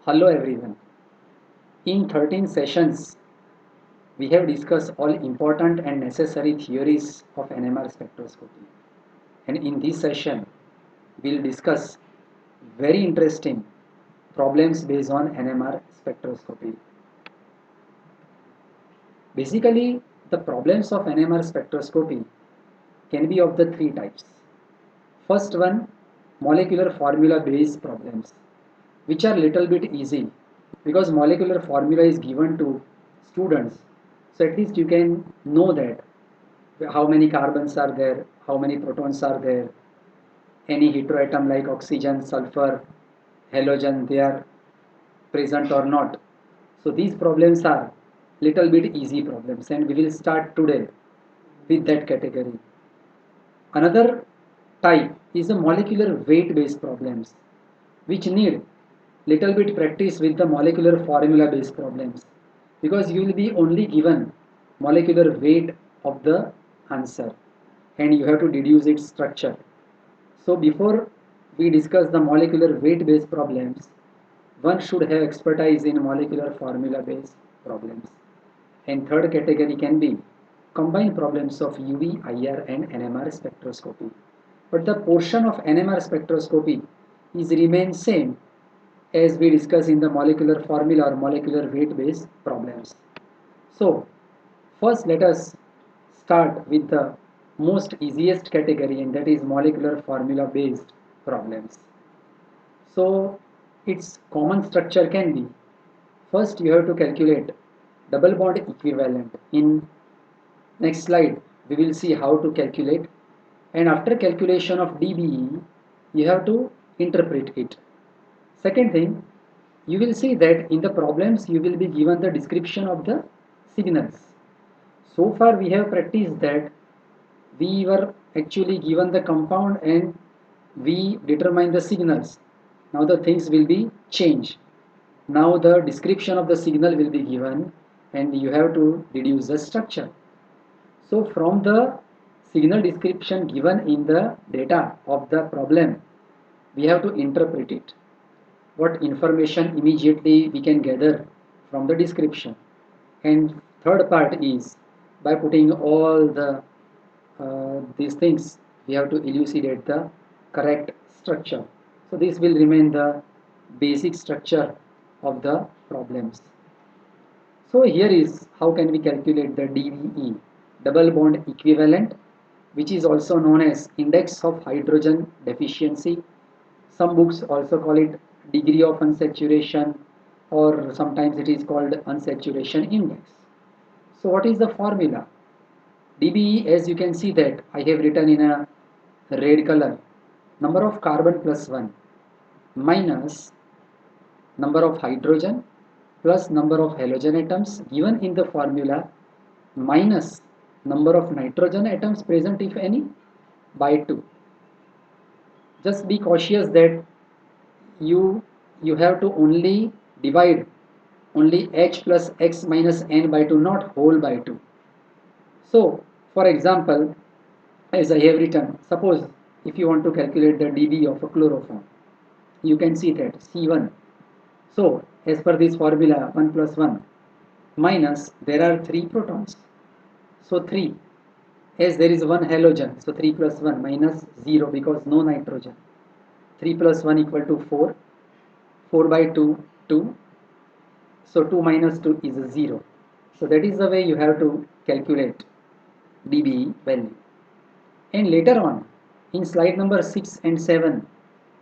Hello everyone. In 13 sessions, we have discussed all important and necessary theories of NMR spectroscopy. And in this session, we'll discuss very interesting problems based on NMR spectroscopy. Basically, the problems of NMR spectroscopy can be of the three types. First one, molecular formula based problems, which are little bit easy because molecular formula is given to students, so at least you can know that how many carbons are there, how many protons are there, any heteroatom like oxygen, sulfur, halogen, they are present or not. So these problems are little bit easy problems, and we will start today with that category. Another type is the molecular weight based problems, which need little bit practice with the molecular formula based problems, because you will be only given molecular weight of the answer and you have to deduce its structure. So before we discuss the molecular weight based problems, one should have expertise in molecular formula based problems. And third category can be combined problems of UV, IR and NMR spectroscopy. But the portion of NMR spectroscopy is remain same as we discuss in the molecular formula or molecular weight based problems. So first let us start with the most easiest category, and that is molecular formula based problems. So its common structure can be, first you have to calculate double bond equivalent. In next slide we will see how to calculate, and after calculation of DBE you have to interpret it. Second thing, you will see that in the problems you will be given the description of the signals. So far we have practiced that we were actually given the compound and we determine the signals. Now the things will be changed. Now the description of the signal will be given and you have to deduce the structure. So from the signal description given in the data of the problem, we have to interpret it. What information immediately we can gather from the description. And third part is by putting all these things, we have to elucidate the correct structure. So this will remain the basic structure of the problems. So here is how can we calculate the DBE, double bond equivalent, which is also known as index of hydrogen deficiency. Some books also call it degree of unsaturation, or sometimes it is called unsaturation index. So what is the formula? DBE, as you can see that I have written in a red color, number of carbon plus 1 minus number of hydrogen plus number of halogen atoms given in the formula minus number of nitrogen atoms present if any by 2. Just be cautious that you you have to only divide only h plus x minus n by 2, not whole by 2. So for example, as I have written, suppose if you want to calculate the dB of a chloroform, you can see that C1. So as per this formula 1 plus 1 minus, there are 3 protons. So 3, as there is one halogen, so 3 plus 1 minus 0 because no nitrogen. 3 plus 1 equal to 4. 4 by 2, 2. So 2 minus 2 is 0. So that is the way you have to calculate dB value. And later on, in slide number 6 and 7,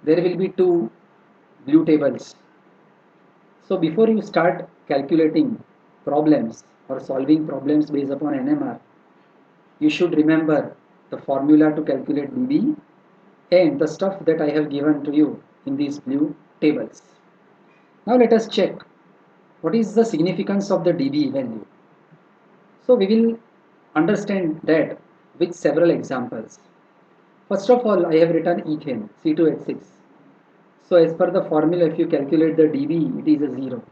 there will be two blue tables. So before you start calculating problems or solving problems based upon NMR, you should remember the formula to calculate dB and the stuff that I have given to you in these blue tables. Now let us check what is the significance of the dB value. So we will understand that with several examples. First of all, I have written ethane C2H6. So as per the formula, if you calculate the dB, it is a 0.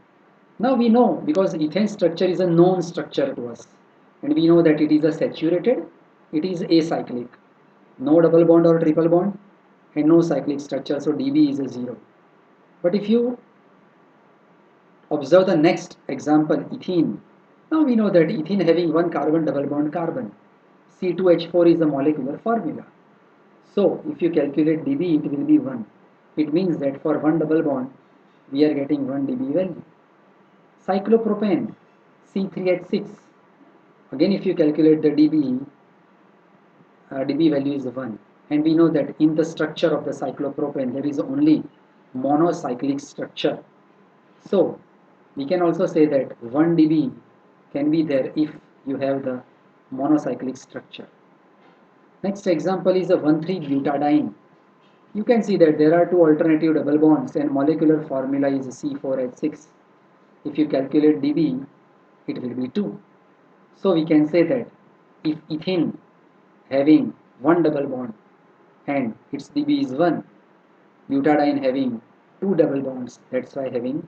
Now we know, because ethane structure is a known structure to us, and we know that it is a saturated, it is acyclic, no double bond or triple bond, and no cyclic structure, so dB is a 0. But if you Observe the next example, ethene. Now we know that ethene having one carbon double bond carbon. C2H4 is the molecular formula. So if you calculate dB, it will be 1. It means that for one double bond, we are getting 1 dB value. Cyclopropane, C3H6. Again, if you calculate the dB, dB value is 1. And we know that in the structure of the cyclopropane, there is only monocyclic structure. So we can also say that 1 dB can be there if you have the monocyclic structure. Next example is a 1,3-butadiene. You can see that there are two alternative double bonds and molecular formula is C4H6. If you calculate dB, it will be 2. So we can say that if ethene having one double bond and its dB is 1, butadiene having two double bonds, that's why having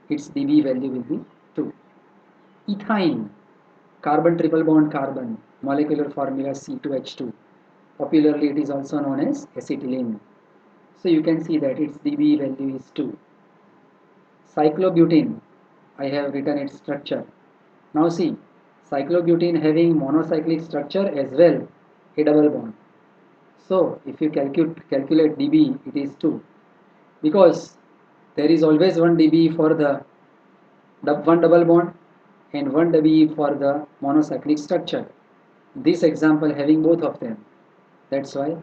its dB value will be 2. Ethyne, carbon triple bond carbon, molecular formula C2H2. Popularly it is also known as acetylene. So you can see that its dB value is 2. Cyclobutene, I have written its structure. Now see, cyclobutene having monocyclic structure as well, a double bond. So if you calculate dB, it is 2. Because there is always 1 dB for the one double bond and 1 dB for the monocyclic structure. This example having both of them. That's why.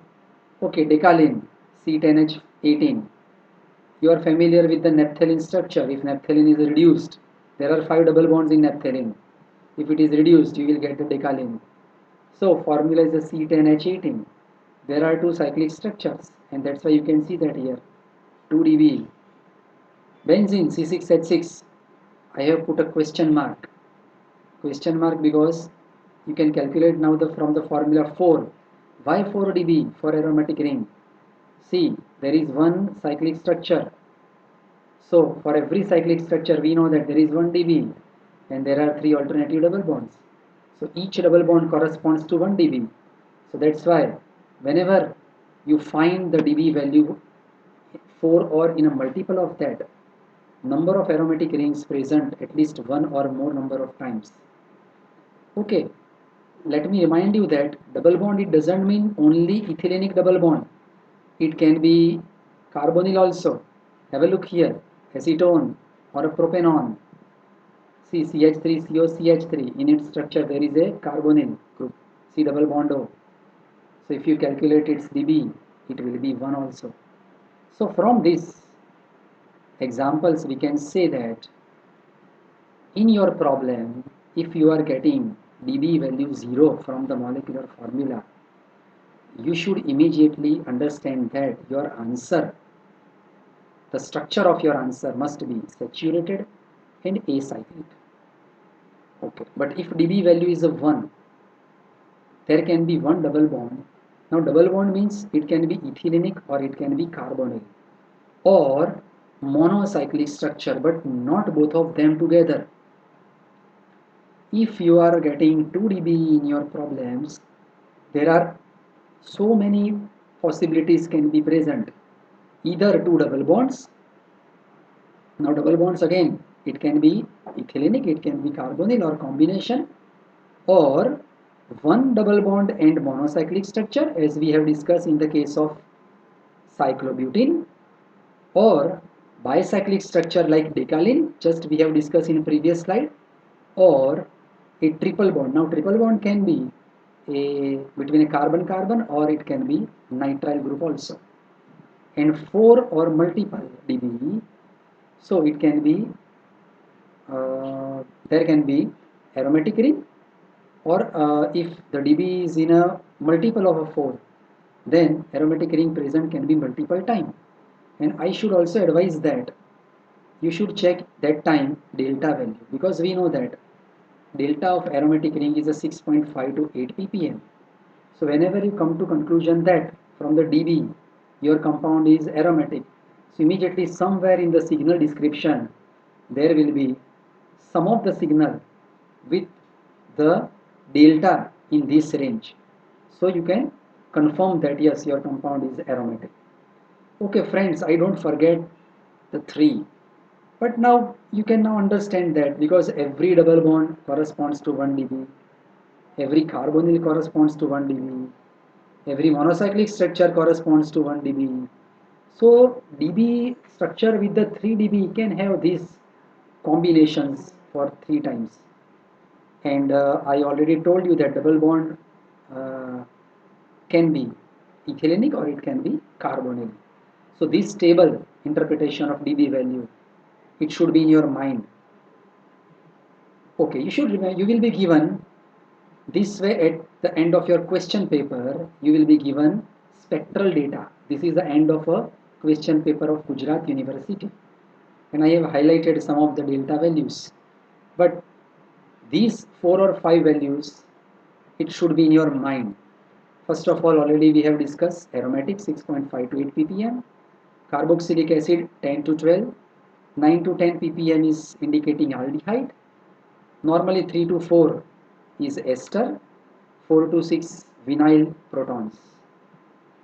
Okay, decalin, C10H18. You are familiar with the naphthalene structure. If naphthalene is reduced, there are 5 double bonds in naphthalene. If it is reduced, you will get the decalin. So formula is a C10H18. There are two cyclic structures, and that's why you can see that here 2 dB. Benzene C6H6. I have put a question mark. Question mark because you can calculate now from the formula 4. Why 4 dB for aromatic ring? See, there is one cyclic structure. So for every cyclic structure, we know that there is 1 dB and there are 3 alternative double bonds. So each double bond corresponds to 1 dB. So that's why whenever you find the dB value 4 or in a multiple of that, number of aromatic rings present at least one or more number of times. Okay, let me remind you that double bond, it doesn't mean only ethylenic double bond. It can be carbonyl also. Have a look here, acetone or a propanone. See, CH3COCH3, in its structure there is a carbonyl group, C double bond O. So if you calculate its dB, it will be 1 also. So from these examples we can say that in your problem, if you are getting dB value 0 from the molecular formula, you should immediately understand that your answer, the structure of your answer must be saturated and acyclic. Okay, but if dB value is a 1, there can be one double bond. Now double bond means it can be ethylenic or it can be carbonyl or monocyclic structure, but not both of them together. If you are getting 2 dB in your problems, there are so many possibilities can be present. Either two double bonds. Now double bonds again, it can be ethylenic, it can be carbonyl or combination, or one double bond and monocyclic structure as we have discussed in the case of cyclobutene, or bicyclic structure like decalin, just we have discussed in previous slide, or a triple bond. Now triple bond can be between a carbon-carbon or it can be nitrile group also. And 4 or multiple dB, so it can be there can be aromatic ring, or if the dB is in a multiple of a 4, then aromatic ring present can be multiple time. And I should also advise that you should check that time delta value, because we know that delta of aromatic ring is a 6.5 to 8 ppm. So whenever you come to conclusion that from the dB your compound is aromatic, so immediately somewhere in the signal description there will be some of the signal with the delta in this range. So you can confirm that yes, your compound is aromatic. Okay friends, I don't forget the 3. But now you can now understand that because every double bond corresponds to 1 dB, every carbonyl corresponds to 1 dB, every monocyclic structure corresponds to 1 dB. So dB structure with the 3 dB can have these combinations for 3 times. And I already told you that double bond uh, can be ethylenic or it can be carbonyl. So this table interpretation of dB value, it should be in your mind. Okay, you should remember, you will be given this way at the end of your question paper, you will be given spectral data. This is the end of a question paper of Gujarat University. And I have highlighted some of the delta values. But these 4 or 5 values, it should be in your mind. First of all, already we have discussed aromatic 6.5 to 8 ppm, carboxylic acid 10 to 12, 9 to 10 ppm is indicating aldehyde, normally 3 to 4 is ester, 4 to 6 vinyl protons.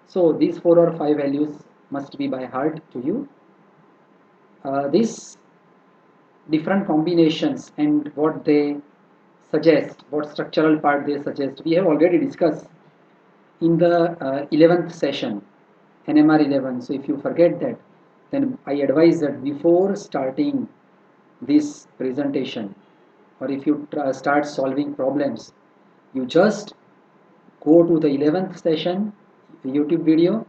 So these 4 or 5 values must be by heart to you. These different combinations and what they suggest, what structural part they suggest, we have already discussed in the 11th session, NMR 11. So if you forget that, then I advise that before starting this presentation, or if you start solving problems, you just go to the 11th session YouTube video,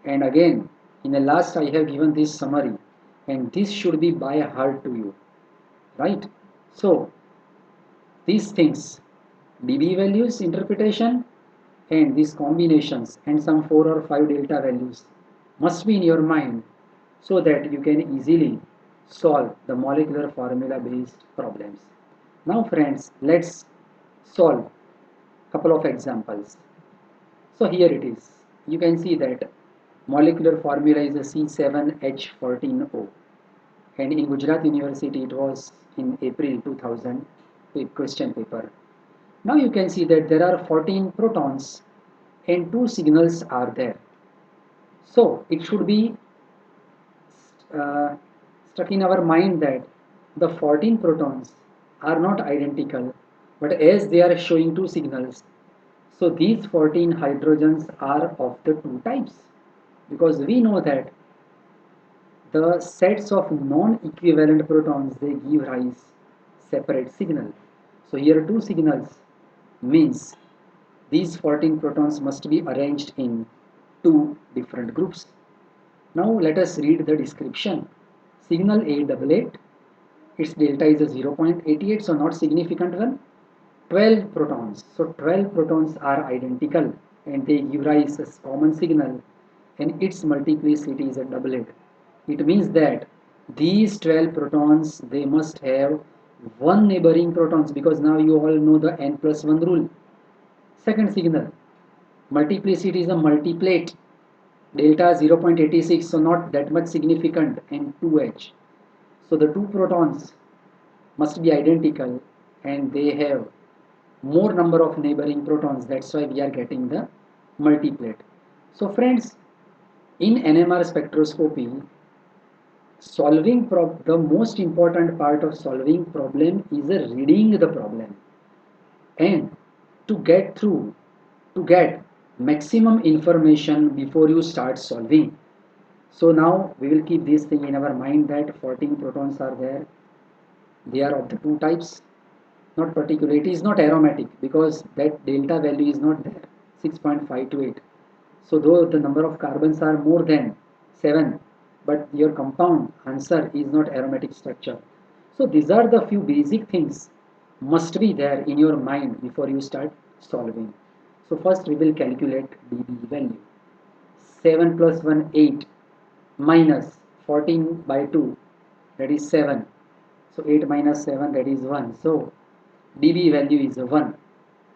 and again in the last I have given this summary, and this should be by heart to you, right? So these things, dB values interpretation and these combinations and some 4 or 5 delta values must be in your mind so that you can easily solve the molecular formula based problems. Now friends, let's solve a couple of examples. So here it is. You can see that molecular formula is a C7H14O, and in Gujarat University it was in April 2000 question paper. Now you can see that there are 14 protons and 2 signals are there. So it should be uh, stuck in our mind that the 14 protons are not identical, but as they are showing 2 signals, so these 14 hydrogens are of the 2 types, because we know that the sets of non-equivalent protons, they give rise separate signal. So here 2 signals means these 14 protons must be arranged in 2 different groups. Now let us read the description. Signal A doublet, its delta is a 0.88, so not significant one. 12 protons, so 12 protons are identical and they give rise a common signal, and its multiplicity is a doublet. It means that these 12 protons, they must have one neighboring protons, because now you all know the n plus 1 rule. Second signal, multiplicity is a multiplate, delta 0.86, so not that much significant, and 2H. So the 2 protons must be identical and they have more number of neighboring protons, that's why we are getting the multiplate. So friends, in NMR spectroscopy, the most important part of solving problem is reading the problem, and to get through, to get maximum information before you start solving. So now we will keep this thing in our mind that 14 protons are there, they are of the 2 types, not particular, it is not aromatic because that delta value is not there, 6.5 to 8. So though the number of carbons are more than 7, but your compound answer is not aromatic structure. So these are the few basic things must be there in your mind before you start solving. So first we will calculate dB value. 7 plus 1 8 minus 14 by 2, that is 7. So 8 minus 7, that is 1. So dB value is 1.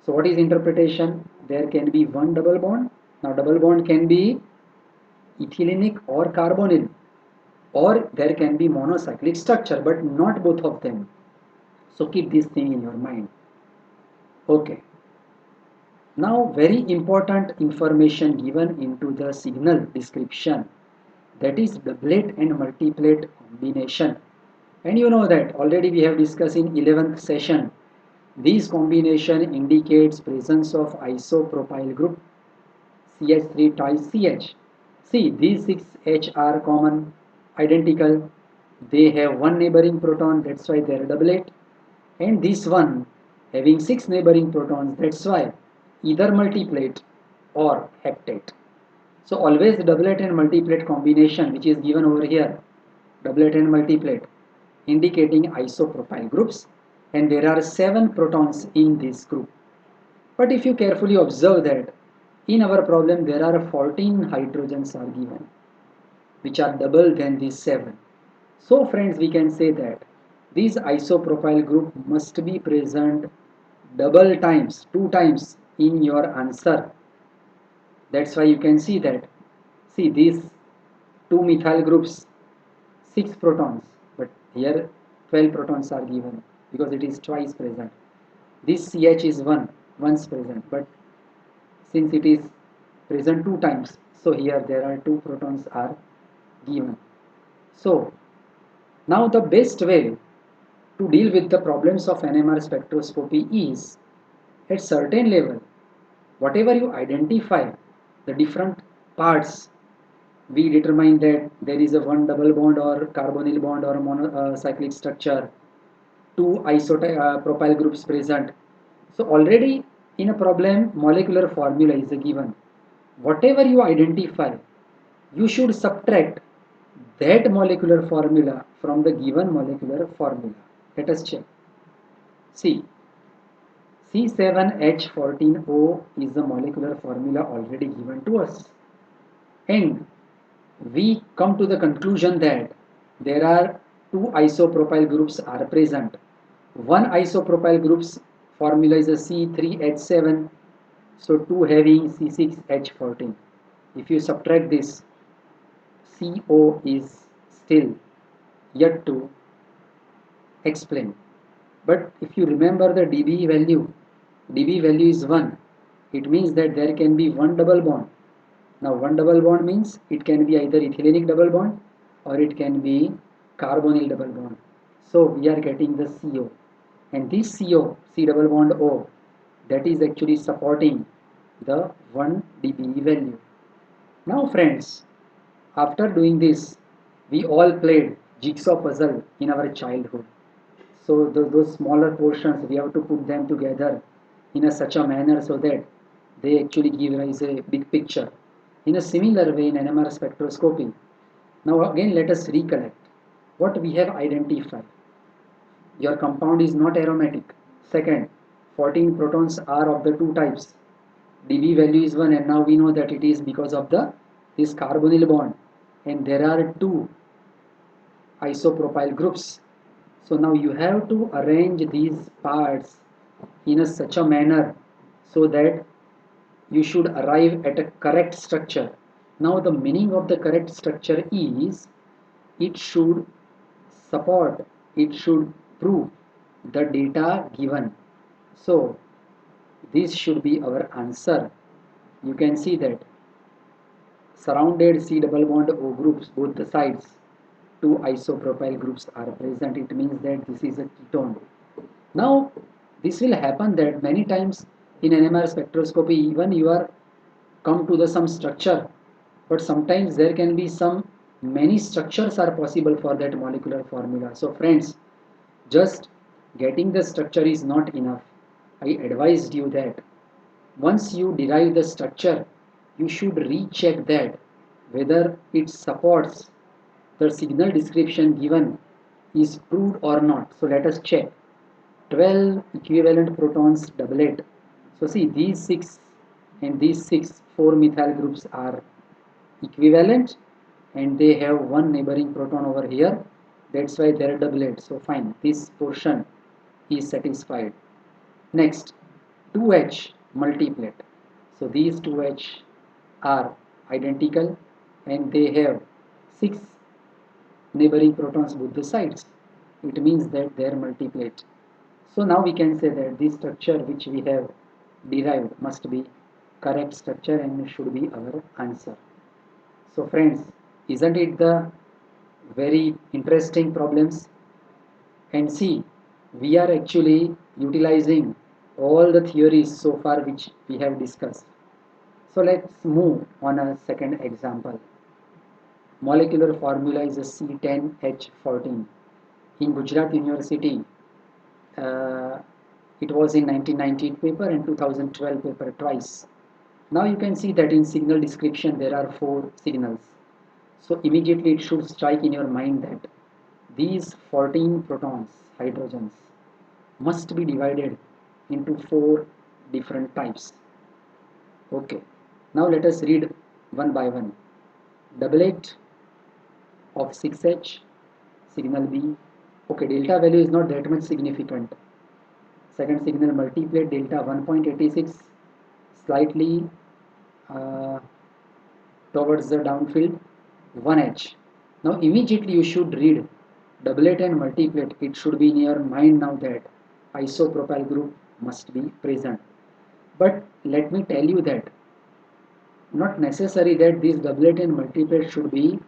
So what is interpretation? There can be one double bond. Now double bond can be ethylenic or carbonyl, or there can be monocyclic structure, but not both of them. So keep this thing in your mind. Okay. Now very important information given into the signal description, that is doublet and multiplate combination. And you know that already we have discussed in 11th session. This combination indicates presence of isopropyl group CH3 twice CH. See, these 6H are common, identical. They have one neighboring proton, that's why they are doublet. And this one having 6 neighboring protons, that's why either multiplate or heptate. So always doublet and multiplate combination, which is given over here, doublet and multiplate, indicating isopropyl groups, and there are 7 protons in this group. But if you carefully observe that in our problem there are 14 hydrogens are given, which are double than these 7. So friends, we can say that this isopropyl group must be present double times, 2 times in your answer. That's why you can see that, see these 2 methyl groups, 6 protons, but here 12 protons are given because it is twice present. This CH is once present, but since it is present 2 times, so here there are 2 protons are given. So now the best way to deal with the problems of NMR spectroscopy is, at certain level, whatever you identify the different parts, we determine that there is a one double bond or carbonyl bond or cyclic structure, 2 isopropyl groups present. So already in a problem molecular formula is given. Whatever you identify, you should subtract that molecular formula from the given molecular formula. Let us check. See, C7H14O is the molecular formula already given to us. And we come to the conclusion that there are 2 isopropyl groups are present. One isopropyl group's formula is a C3H7, so 2 having C6H14. If you subtract this, CO is still yet to explain. But if you remember the dB value is 1. It means that there can be one double bond. Now one double bond means it can be either ethylenic double bond or it can be carbonyl double bond. So we are getting the CO, and this CO, C double bond O, that is actually supporting the 1 dB value. Now friends, after doing this, we all played jigsaw puzzle in our childhood. So those smaller portions, we have to put them together in such a manner so that they actually give rise a big picture. In a similar way in NMR spectroscopy, now again let us recollect what we have identified. Your compound is not aromatic. Second, 14 protons are of the 2 types. dB value is 1, and now we know that it is because of the this carbonyl bond, and there are 2 isopropyl groups. So now you have to arrange these parts in such a manner so that you should arrive at a correct structure. Now the meaning of the correct structure is, it should support, it should prove the data given. So this should be our answer. You can see that surrounded C double bond O groups, both the sides, 2 isopropyl groups are present. It means that this is a ketone. Now this will happen that many times in NMR spectroscopy, even you are come to the some structure, but sometimes there can be some many structures are possible for that molecular formula. So friends, just getting the structure is not enough. I advised you that once you derive the structure, you should recheck that whether it supports the signal description given is proved or not. So let us check. 12 equivalent protons doublet. So see, these 6 and these 6 4 methyl groups are equivalent, and they have one neighboring proton over here. That's why they are doublet. So fine, this portion is satisfied. Next, 2H multiplet. So these 2H are identical, and they have 6 neighboring protons both the sides. It means that they are multiplet. So now we can say that this structure which we have derived must be correct structure and should be our answer. So friends, isn't it the very interesting problems? And see, we are actually utilizing all the theories so far which we have discussed. So let's move on a second example. Molecular formula is a C10H14. In Gujarat University, uh, it was in 1998 paper and 2012 paper twice. Now you can see that in signal description there are four signals. So immediately it should strike in your mind that these 14 protons, hydrogens, must be divided into four different types. Okay, now let us read one by one. Doublet of 6H, signal B. Okay, delta value is not that much significant. Second signal multiplet delta 1.86, slightly uh, towards the downfield 1H. Now immediately you should read doublet and multiplet. It should be in your mind now that isopropyl group must be present. But let me tell you that not necessary that this doublet and multiplet should be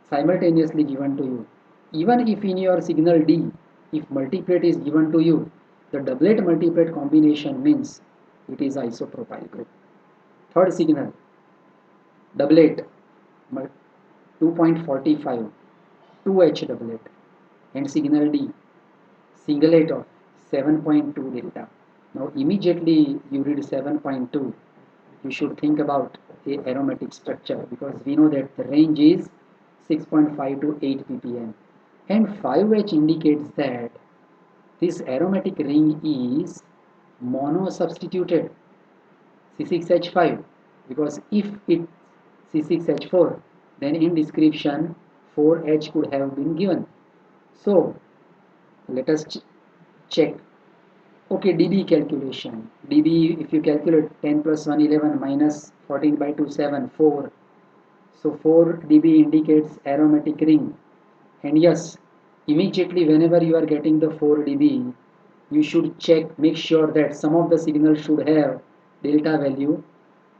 simultaneously given to you. Even if in your signal D, if multiplet is given to you, the doublet multiplet combination means it is isopropyl group. Third signal, doublet 2.45, 2H doublet, and signal D, singlet of 7.2 delta. Now immediately you read 7.2, you should think about a aromatic structure because we know that the range is 6.5 to 8 ppm, and 5H indicates that this aromatic ring is mono substituted C6H5, because if it's C6H4 then in description 4H could have been given. So let us check. Okay, dB calculation. dB, if you calculate 10 plus 1, 11 minus 14 by 2, 7, 4. So 4 dB indicates aromatic ring. And yes, immediately whenever you are getting the 4 dB, you should check, make sure that some of the signals should have delta value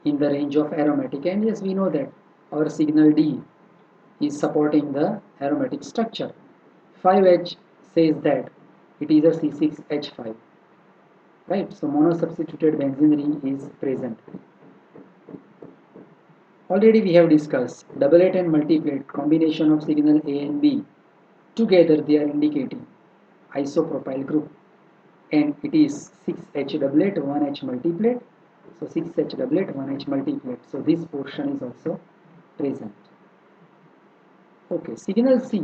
in the range of aromatic. And yes, we know that our signal D is supporting the aromatic structure. 5H says that it is a C6H5. Right, so monosubstituted benzene ring is present. Already we have discussed doublet and multiplet combination of signal A and B. Together they are indicating isopropyl group, and it is 6H doublet 1H multiplet. So 6H doublet 1H multiplet. So this portion is also present. Okay, signal C,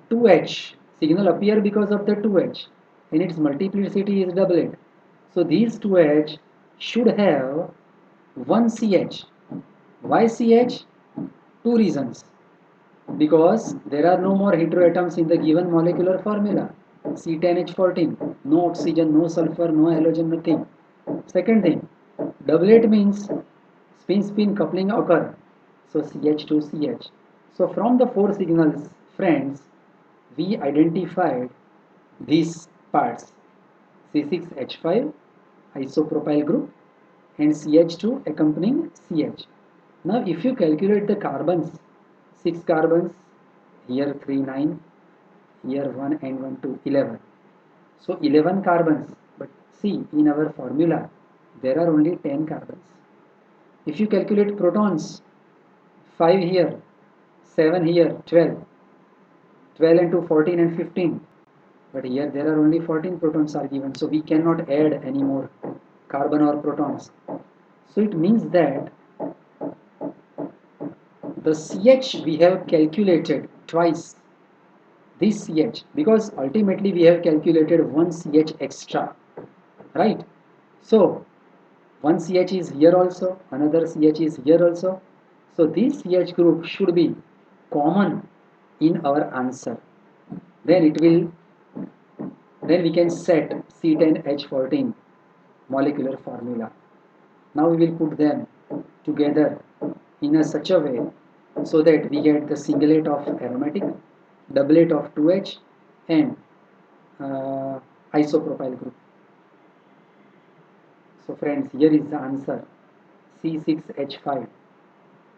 2H, signal appear because of the 2H and its multiplicity is doublet. So these 2H should have 1CH. Why CH? Two reasons. Because there are no more heteroatoms in the given molecular formula. C10H14, no oxygen, no sulfur, no halogen, nothing. Second thing, doublet means spin-spin coupling occur. So CH2CH. So from the four signals, friends, we identified these parts: C6H5 isopropyl group and CH2 accompanying CH. Now if you calculate the carbons, 6 carbons, here 3 9, here 1 and 1 2 11. So 11 carbons, but see in our formula there are only 10 carbons. If you calculate protons, 5 here, 7 here, 12. 12 and 2, 14 and 15. But here there are only 14 protons are given, so we cannot add any more carbon or protons. So it means that the CH we have calculated twice, this CH, because ultimately we have calculated one CH extra, right? So one CH is here also, another CH is here also. So this CH group should be common in our answer. Then it will, then we can set C10H14 molecular formula. Now we will put them together in a such a way so that we get the singlet of aromatic, doublet of 2H, and isopropyl group. So friends, here is the answer: C6H5,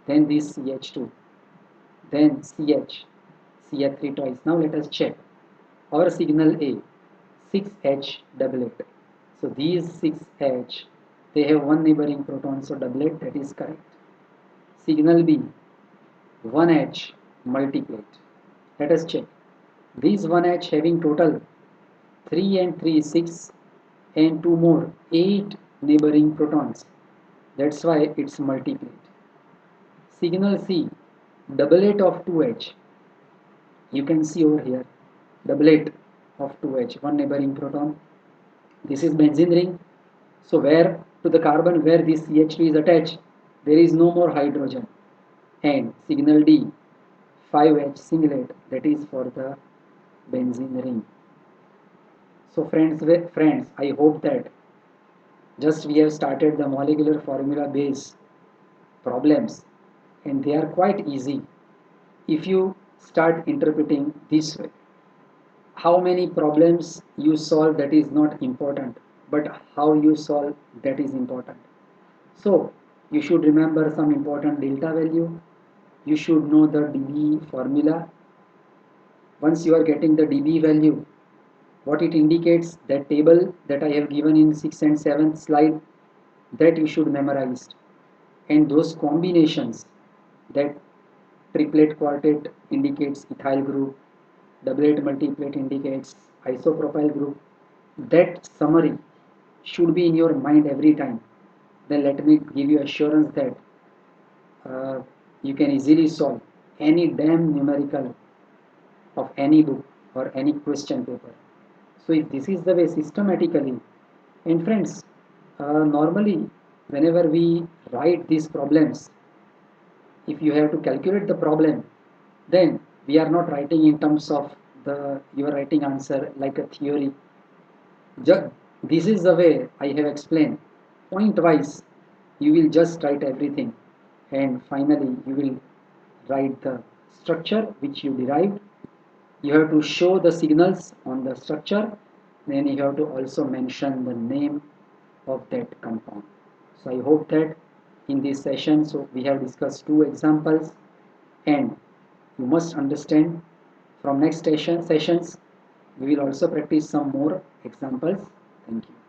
then this CH2, then CH, CH3 twice. Now let us check. Our signal A, 6H doublet. So these 6H, they have one neighboring proton, so doublet, that is correct. Signal B, 1H multiplet. Let us check. These 1H having total 3 and 3, 6, and 2 more, 8 neighboring protons. That's why it's multiplet. Signal C, doublet of 2H. You can see over here, doublet of 2H, one neighboring proton. This is benzene ring. So where to the carbon where this CH2 is attached, there is no more hydrogen. And signal D, 5H singlet, that is for the benzene ring. So friends, I hope that just we have started the molecular formula based problems, and they are quite easy if you start interpreting this way. How many problems you solve, that is not important, but how you solve, that is important. So you should remember some important delta value. You should know the dB formula. Once you are getting the dB value, what it indicates, that table that I have given in 6th and 7th slide, that you should memorize. And those combinations, that triplet quartet indicates ethyl group, doublet multiplet indicates isopropyl group, that summary should be in your mind every time. Then let me give you assurance that uh, you can easily solve any damn numerical of any book or any question paper. So if this is the way systematically, and friends, normally whenever we write these problems, if you have to calculate the problem, then we are not writing in terms of the you are writing answer like a theory. This is the way I have explained. Point wise, you will just write everything, and finally you will write the structure which you derived. You have to show the signals on the structure, then you have to also mention the name of that compound. So I hope that in this session, so we have discussed two examples, and you must understand from next sessions we will also practice some more examples. Thank you.